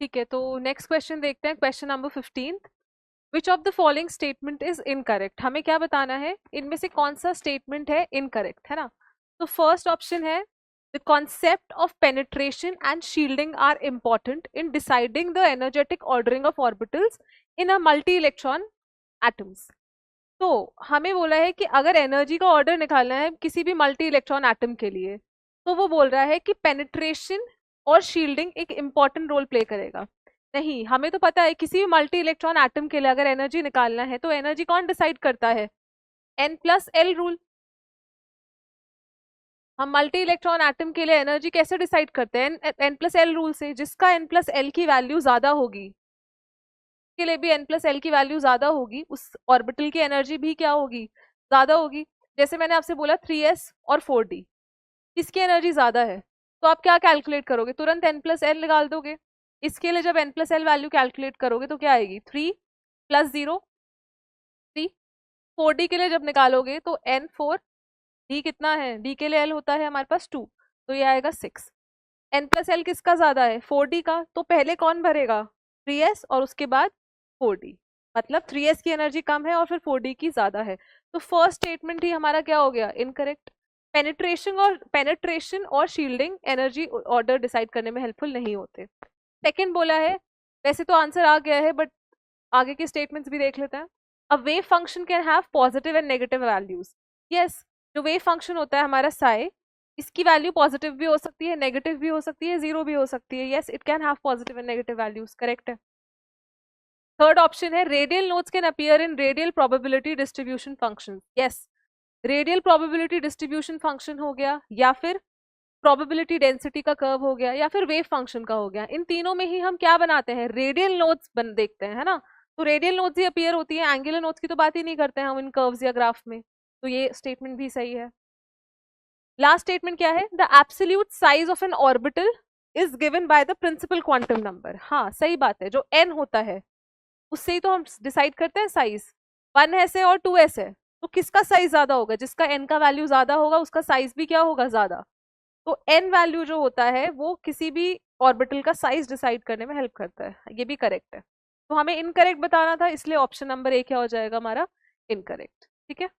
ठीक है, तो नेक्स्ट क्वेश्चन देखते हैं, question number 15। Which of the following statement is incorrect? हमें क्या बताना है, इनमें से कौन सा स्टेटमेंट है इनकरेक्ट, है ना। तो फर्स्ट ऑप्शन है the concept of penetration and shielding are important in deciding the energetic ordering of orbitals in a multi electron atoms. तो हमें बोला है कि अगर एनर्जी का ऑर्डर निकालना है किसी भी मल्टी इलेक्ट्रॉन एटम के लिए, तो वो बोल रहा है कि पेनिट्रेशन और शील्डिंग एक इंपॉर्टेंट रोल प्ले करेगा। नहीं, हमें तो पता है किसी भी मल्टी इलेक्ट्रॉन एटम के लिए अगर एनर्जी निकालना है तो एनर्जी कौन डिसाइड करता है? N+L rule. हम मल्टी इलेक्ट्रॉन एटम के लिए एनर्जी कैसे डिसाइड करते हैं? N+L रूल से। जिसका N+L की वैल्यू ज्यादा होगी, के लिए भी N+L की वैल्यू ज्यादा होगी, उस ऑर्बिटल की एनर्जी भी क्या होगी? ज्यादा होगी। जैसे मैंने आपसे बोला 3s और 4d, किसकी एनर्जी ज्यादा है? तो आप क्या कैलकुलेट करोगे? तुरंत N+L निकाल दोगे। इसके लिए जब N+L वैल्यू कैलकुलेट करोगे तो क्या आएगी? 3 + 0 3। 4d के लिए जब निकालोगे तो N4, d कितना है? d के लिए L होता है हमारे पास 2, तो ये आएगा 6। N+L किसका ज्यादा है? 4d का। तो पहले कौन भरेगा? 3s और उसके बाद 4d। मतलब 3s की एनर्जी कम है और फिर 4d की ज्यादा है। तो फर्स्ट स्टेटमेंट ही हमारा क्या हो गया? इनकरेक्ट। पेनिट्रेशन और शील्डिंग एनर्जी ऑर्डर डिसाइड करने में हेल्पफुल नहीं होते। सेकंड बोला है, वैसे तो आंसर आ गया है बट आगे के स्टेटमेंट्स भी देख लेते हैं। A wave function can have positive and negative values. Yes, जो वेव फंक्शन होता है हमारा साई, इसकी वैल्यू पॉजिटिव भी हो सकती है, नेगेटिव भी हो सकती है, जीरो भी हो सकती है। Yes, it can have positive and negative values, correct है। थर्ड ऑप्शन है radial nodes can appear in radial probability distribution function. Yes, radial probability distribution function हो गया, या फिर प्रोबेबिलिटी डेंसिटी का कर्व हो गया, या फिर वेव फंक्शन का हो गया। इन तीनों में ही हम क्या बनाते हैं? रेडियल नोड्स बन देखते हैं, है ना। तो रेडियल नोड्स ही अपीयर होती है, एंगुलर नोड्स की तो बात ही नहीं करते हैं हम इन कर्व्स या ग्राफ में। तो ये स्टेटमेंट भी सही है। लास्ट स्टेटमेंट क्या है? The absolute size of an orbital is given by the principal quantum number. हाँ, सही बात है, जो n होता है उससे ही तो हम डिसाइड करते हैं साइज। 1s है और 2s है, तो किसका साइज ज्यादा होगा? जिसका n का वैल्यू ज्यादा होगा उसका साइज भी क्या होगा? ज्यादा। तो n वैल्यू जो होता है वो किसी भी ऑर्बिटल का साइज डिसाइड करने में हेल्प करता है। ये भी करेक्ट है। तो हमें इनकरेक्ट बताना था, इसलिए ऑप्शन नंबर ए क्या हो जाएगा हमारा? इनकरेक्ट। ठीक है।